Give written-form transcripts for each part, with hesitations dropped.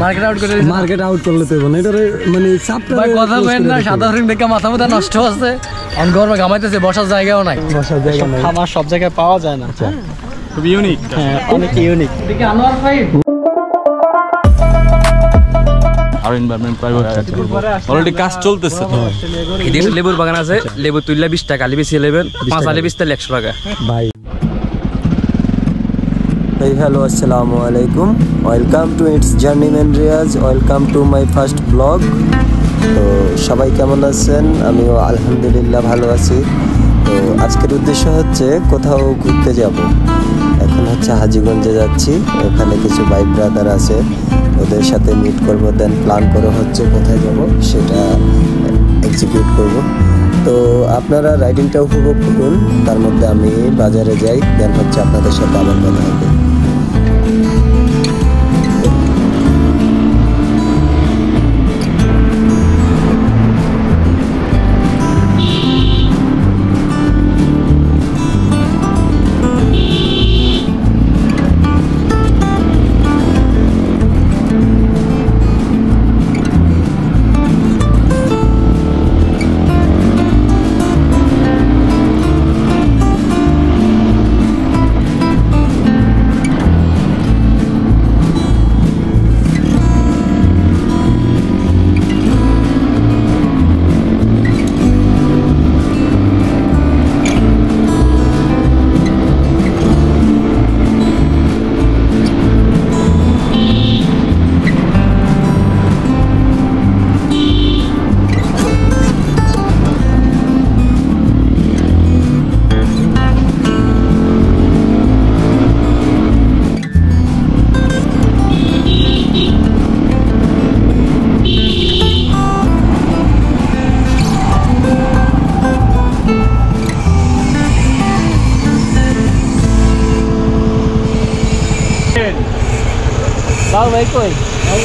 Market out করলে তো মানে কথা বলেন না, সাধারণ দেখে মাথা মাথা নষ্ট আছে। গরমে ঘামাইতেছে, বসার জায়গাও নাই, বসার জায়গা নাই, খাবার সব জায়গায় পাওয়া যায় না। খুব ইউনিক, অনেক ইউনিক। এদিকে আনোয়ার ভাই আর এনভায়রনমেন্ট প্রাইভেট অলরেডি কাজ চলতেছে। এদিকে লেবুর বাগান আছে, লেবু তুললে 20 টাকা, আলি বেশি নেবেন 5 আলি 20 তাহলে 100 টাকা ভাই। হ্যালো, আসসালামু আলাইকুম, welcome to its journeyman Riaz, welcome to my first blog. তো সবাই কেমন আছেন? আমিও আলহামদুলিল্লাহ ভালো আছি। তো আজকের উদ্দেশ্য হচ্ছে কোথাও ঘুরতে যাব। এখন হচ্ছে হাজীগঞ্জে যাচ্ছি, ওখানে কিছু ভাই ব্রাদার আছে, ওদের সাথে মিট করবো, দেন প্ল্যান করে হচ্ছে কোথায় যাব সেটা এক্সিকিউট করব। তো আপনারা রাইডিংটা উপভোগ করুন, তার মধ্যে আমি বাজারে যাই, দেন হচ্ছে আপনাদের সাথে আবার কথা হবে।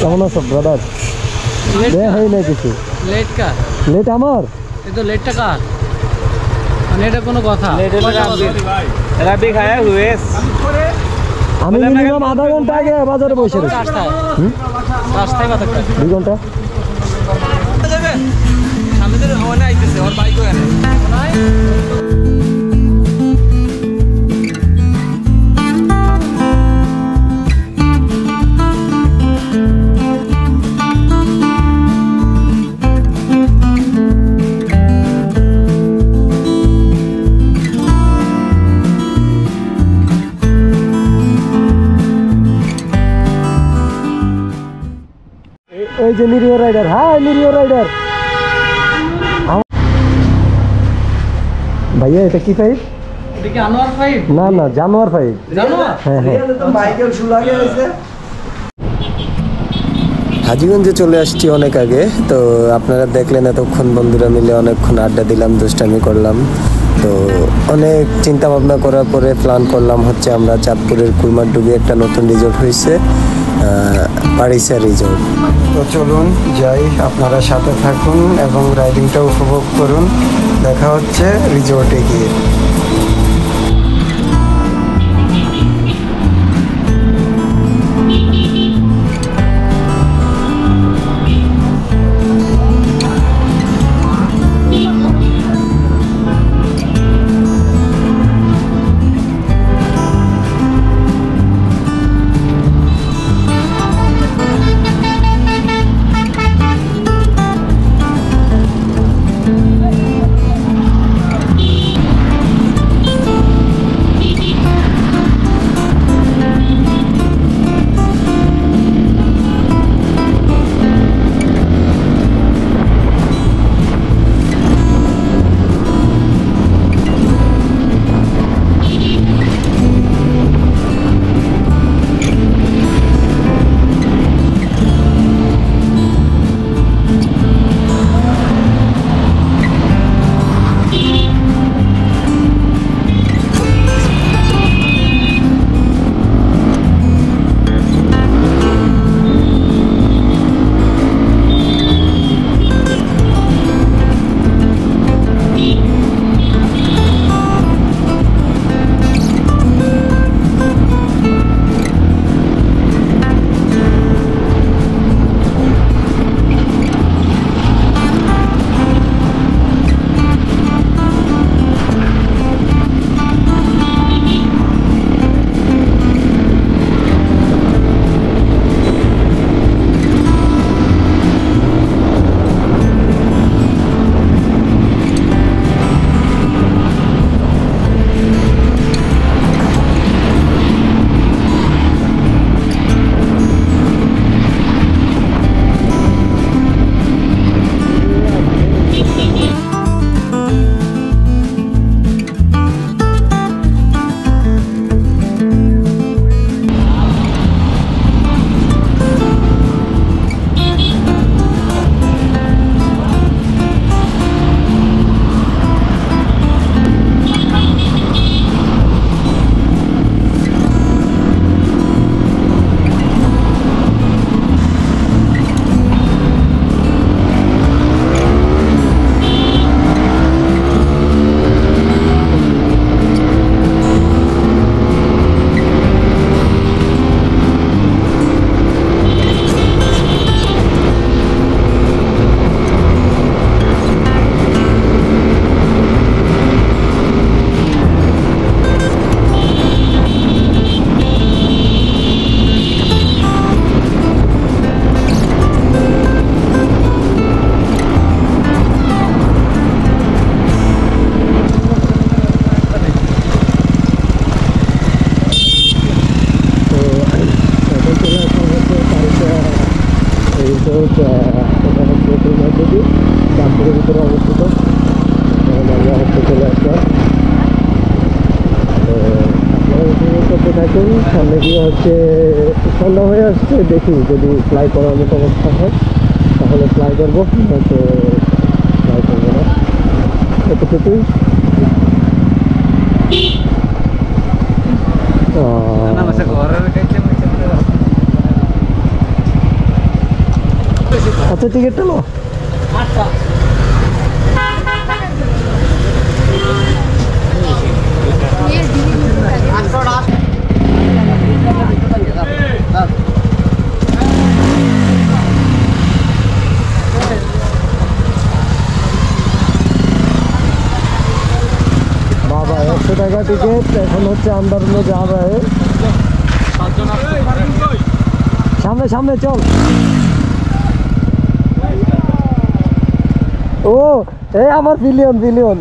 কেমন আছো ব্রাদার? নাই কিছু লেট কার লেট আমার এই তো লেটটা কার মানে এটা কোনো কথা? আমি মিনিমাম আধা ঘন্টা আগে বাজারে বসে রয়েছি। 2 ঘন্টা এই যে নিরিও রাইডার। হ্যাঁ, নিরিও রাইডার ভাইয়া, এটা কি ফাইভ? এদিকে আনোয়ার ভাই না না, জানোয়ার ফাইভ। জানোয়ার? হ্যাঁ হ্যাঁ। হাজীগঞ্জে চলে আসছি অনেক আগে। তো আপনারা দেখলেন, এতক্ষণ বন্ধুরা মিলে অনেকক্ষণ আড্ডা দিলাম, দুষ্টামি করলাম। তো অনেক চিন্তা ভাবনা করার পরে প্ল্যান করলাম হচ্ছে আমরা চাঁদপুরের কুরমারডুবি একটা নতুন রিসোর্ট হয়েছে, পারিসা রিসোর্ট। তো চলুন যাই, আপনারা সাথে থাকুন এবং রাইডিংটা উপভোগ করুন। দেখা হচ্ছে রিসোর্টে গিয়ে। চাঁদপুর এটা হচ্ছে নদী, চাঁদপুরের ভিতরে অবস্থিত। আমরা হচ্ছে চলে আসলাম। তো আপনারা উপভোগ করতে থাকুন। সামনে গিয়ে হচ্ছে সন্ধ্যা হয়ে আসছে, দেখি যদি ফ্লাই করার মতো অবস্থা হয় তাহলে ফ্লাই করবো, হয়তো ফ্লাই করবো না। এতটুকুই। আচ্ছা টিকিটটা লো। বাবা 100 টাকা টিকিট। এখন হচ্ছে अंदर में जा रहा है। সামনে সামনে চল। ও এই আমার বিলিয়ন বিলিয়ন।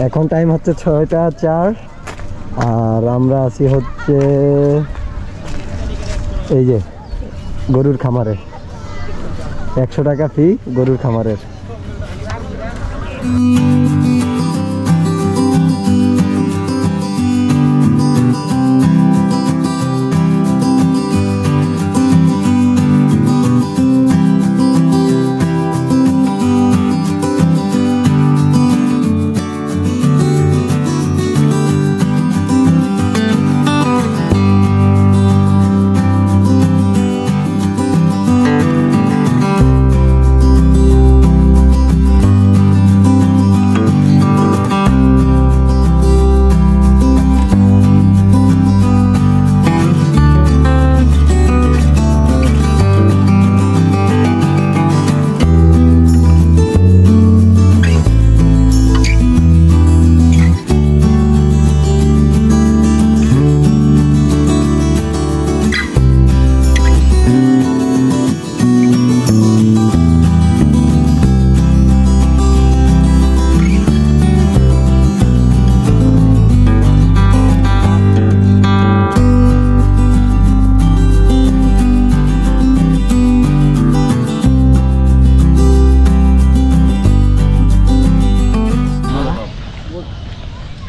এখন টাইম হচ্ছে 6টা 4 আর আমরা আছি হচ্ছে এই যে গরুর খামারে। 100 টাকা ফি গরুর খামারের।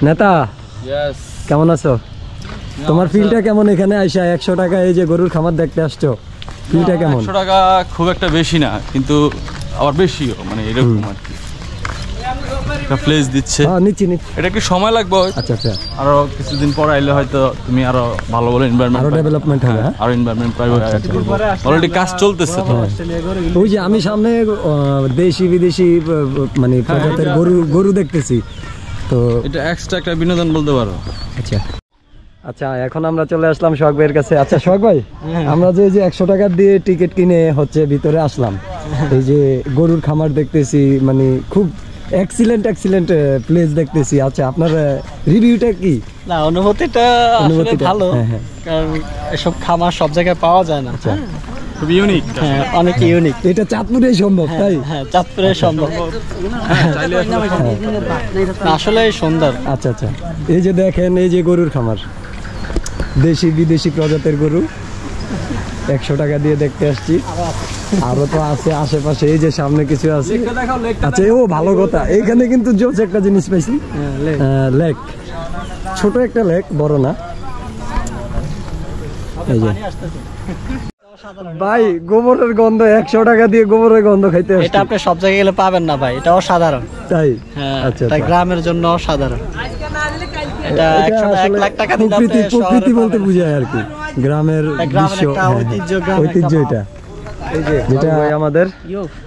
নেতা কেমন আছো? তোমার ফিলটা কেমন এখানে আইসা 100 টাকা এই যে গরুর খামার দেখতে আসছো, ফিলটা কেমন? 100 টাকা খুব একটা বেশি না, কিন্তু আবার বেশিও, মানে এরকম আর কি। একটা প্লেস দিচ্ছে। হ্যাঁ নিচ্ছি নিচ্ছি। এটা একটু সময় লাগবে। আচ্ছা আচ্ছা, আরো কিছুদিন পর আইলে হয়তো তুমি আরো ভালো ভালো এনভায়রনমেন্ট, আরো ডেভেলপমেন্ট হবে। আরো এনভায়রনমেন্ট প্রাইভেট অলরেডি কাজ চলতেছে। তো ওই যে আমি সামনে দেশি বিদেশি মানে প্রজাতির গরু দেখতেছি, তো এটা এক্সট্রা একটা বিনোদন বলতে পারো। আচ্ছা আচ্ছা, এখন আমরা চলে আসলাম সোহাগ ভাইয়ের কাছে। আচ্ছা সোহাগ ভাই, আমরা যে 100 টাকা দিয়ে টিকিট কিনে হচ্ছে ভিতরে আসলাম, এই যে গরুর খামার দেখতেছি, মানে খুব এক্সিলেন্ট প্লেস দেখতেছি। আচ্ছা আপনার রিভিউটা কি? না, অনুভূতিটা আসলে ভালো, কারণ এসব খামার সব জায়গায় পাওয়া যায় না। আচ্ছা, খুব ইউনিক। হ্যাঁ, অনেক ইউনিক। এটা চাঁদপুরেই সম্ভব, তাই? হ্যাঁ, চাঁদপুরে সম্ভব। আসলে সুন্দর। আচ্ছা আচ্ছা, এই যে দেখেন, এই যে গরুর খামার, দেশি বিদেশি প্রজাতির গরু 100 টাকা দিয়ে দেখতে আসছি। আরো তো আছে আশেপাশে, এই যে সামনে কিছু আছে। আচ্ছা, ও ভালো কথা, এইখানে কিন্তু জোস একটা জিনিস পাইছি, লেক, ছোট একটা লেক, বড় না। এই যে ভাই গোবরের গন্ধ, 100 টাকা দিয়ে গোবরের গন্ধ খাইতে এটা আপনি সব জায়গায় গেলে পাবেন না ভাই, এটা অসাধারণ। তাই? হ্যাঁ, আচ্ছা, তাই গ্রামের জন্য অসাধারণ। এটা 1 লাখ টাকা দিলে আপনি প্রকৃতি বলতে বুঝায় আর কি, গ্রামের গ্রামের দৃশ্য, একটা ঐতিহ্য এটা, এই যে যেটা আমাদের।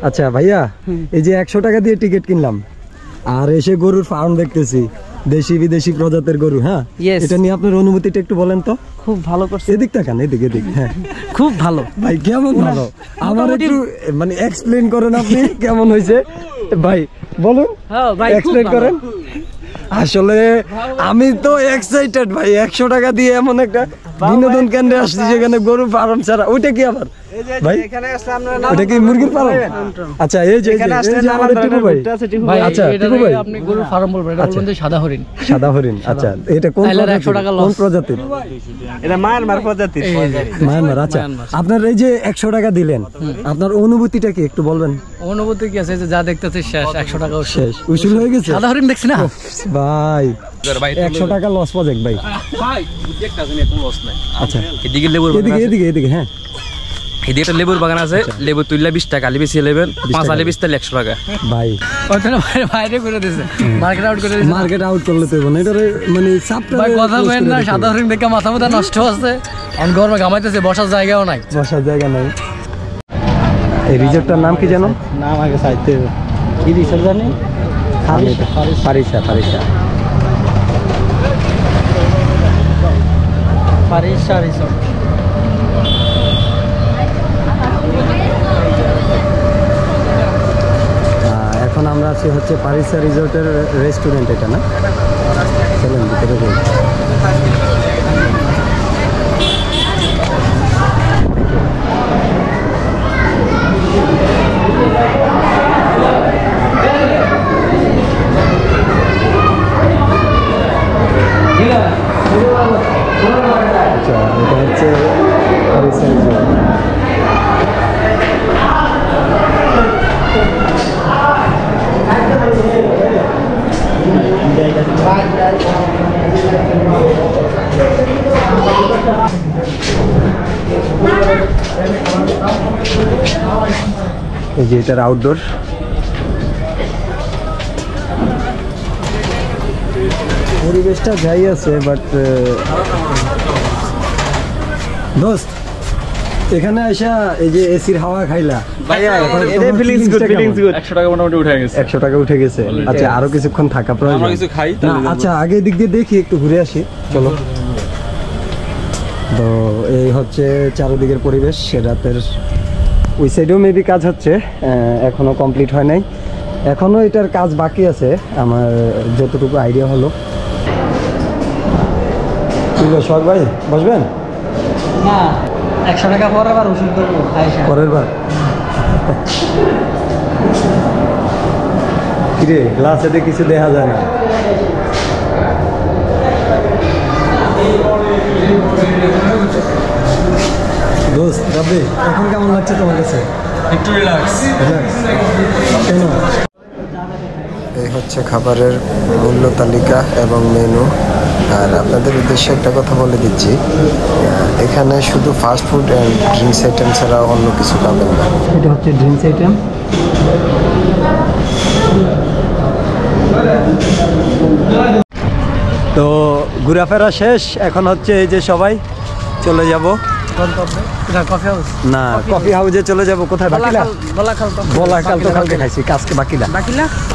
আচ্ছা ভাইয়া, এই যে 100 টাকা দিয়ে টিকিট কিনলাম আর এসে গরুর ফার্ম দেখতেছি, দেশি বিদেশি প্রজাতির গরু। হ্যাঁ, এটা নিয়ে আপনার অনুভূতিটা একটু বলেন তো। খুব ভালো করছে। এদিক তাকান, এদিক। হ্যাঁ, খুব ভালো ভাই। কেমন ভালো? আমার একটু মানে এক্সপ্লেইন করেন আপনি, কেমন হয়েছে ভাই বলুন। হ্যাঁ ভাই, এক্সপ্লেইন করেন। আসলে আমি তো এক্সাইটেড ভাই, 100 টাকা দিয়ে এমন একটা বিনোদন কেন্দ্রে আসছি যেখানে গরু ফার্ম ছাড়া। ওইটা কি আবার ভাই? ওটা কি মুরগির ফার্ম? আচ্ছা, এই যে আমাদের টিপু ভাই। আচ্ছা টিপু ভাই, আপনি গরুর ফার্ম বলবেন, এটা বলবেন যে সাদা হরিণ। সাদা হরিণ। আচ্ছা, এটা কোন প্রজাতির? এটা মায়ানমার প্রজাতির। মায়ানমার। আচ্ছা, আপনার এই যে 100 টাকা দিলেন, আপনার অনুভূতিটা কি একটু বলবেন? অনুভূতি কি আছে, যে যা দেখতেছি শেষ, 100 টাকা শেষ, উসুল হয়ে গেছে। সাদা হরিণ দেখছি না ভাই, 100 টাকা লস প্রজেক্ট ভাই। আচ্ছা, এদিকে লেবুর বাগান আছে। এদিকে হ্যাঁ, এদিকে একটা লেবুর বাগান আছে, লেবু তুললে 20 টাকা, আলি বেশি নেবেন, 5 আলি বেচতে 100 টাকা ভাই। ওইখানে বাইরে করে দিয়েছে, মার্কেট আউট করে দিয়েছে। মার্কেট আউট করলে তো না, এটা মানে চাপটা ভাই কথা কইেন না, সাদা হরিণ দেখে মাথা মুথা নষ্ট হচ্ছে। আমি গরমে ঘামাইতেছি, বসার জায়গাও নাই। বসার জায়গা নাই। এই রিসোর্টটার নাম কি জানো? নাম আগে চাইতে কি রিসোর্ট জানি? ফারিসা। ফারিসা রিসোর্ট। এখন আমরা আছি হচ্ছে ফারিসা রিসোর্টের রেস্টুরেন্ট, এটা না? চলেন ভিতরে যাই। আচ্ছা, এটা হচ্ছে ফারিসা রিসোর্ট। এই যে এটার আউটডোর। পরিবেশটা যাই আছে, বাট দোস্ত এখানে আসা এই যে এসির হাওয়া খাইলা ভাইয়া, এটা ফিলিংস গুড। 100 টাকা মোটামুটি উঠে গেছে। 100 টাকা উঠে গেছে। আচ্ছা, আরো কিছুক্ষণ থাকা প্রয়োজন। আমরা কিছু খাই না, তাহলে আচ্ছা, আগে দিক দিয়ে দেখি, একটু ঘুরে আসি, চলো। তো এই হচ্ছে চারদিকের পরিবেশ। রাতের ওই সাইডেও মেবি কাজ হচ্ছে, এখনো কমপ্লিট হয় নাই, এখনো এটার কাজ বাকি আছে আমার যতটুকু আইডিয়া হলো। ঠিক আছে সোহাগ ভাই, বসবেন? না, 100 টাকা পরে আবার ওষুধ করবো পরের বার। কিরে, গ্লাসেতে কিছু দেখা যায় না। দোস্ত রাব্বি, এখন কেমন লাগছে তোমার কাছে? একটু রিল্যাক্স। কেন? এই হচ্ছে খাবারের মূল্য তালিকা এবং মেনু। আর আপনাদের উদ্দেশ্যে একটা কথা বলে দিচ্ছি, এখানে শুধু fast food and drinks item ছাড়া অন্য কিছু পাবেন না। এটা হচ্ছে ড্রিঙ্কস আইটেম। তো ঘোরাফেরা শেষ, এখন হচ্ছে এই যে সবাই চলে যাব না, কফি হাউসে চলে যাব। কোথায়? বাকিলা। বলাখাল তো কালকে খাইছি, আজকে বাকিলা।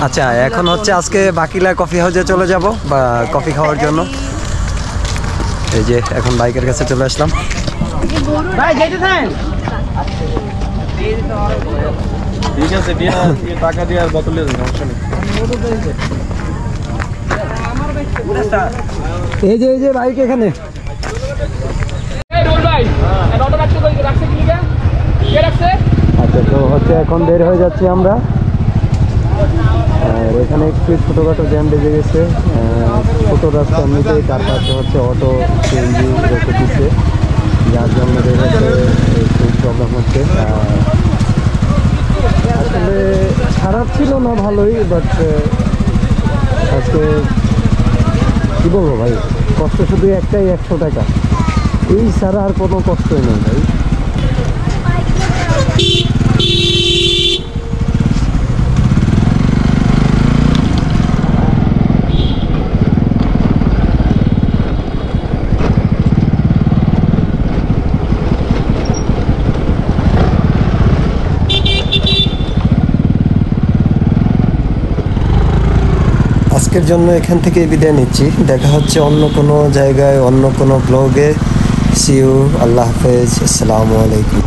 আচ্ছা, এখন হচ্ছে আজকে বাকিলা কফি হাউসে চলে যাব বা কফি খাওয়ার জন্য। এই যে এখন বাইকের কাছে চলে আসলাম। ঠিক আছে, টাকা দিয়ে আর বোতল দিয়ে সমস্যা নেই। এই যে বাইক এখানে। আচ্ছা, তো হচ্ছে এখন বের হয়ে যাচ্ছি আমরা। আর এখানে একটু ছোটোখাটো জ্যাম বেজে গেছে, ছোটো রাস্তা এমনিতেই, তার পাশে হচ্ছে অটো সিএনজি রেখে দিচ্ছে, যার জন্য একটু প্রবলেম হচ্ছে। আসলে খারাপ ছিল না, ভালোই, বাট আজকে কী বলবো ভাই, কষ্ট শুধু একটাই, 100 টাকা, এই ছাড়া আর কোনো কষ্টই নেই ভাই। আজকের জন্য এখান থেকে বিদায় নিচ্ছি। দেখা হচ্ছে অন্য কোনো জায়গায়, অন্য কোনো ব্লগে। সি ইউ, আল্লাহ হাফেজ, আসসালামু আলাইকুম।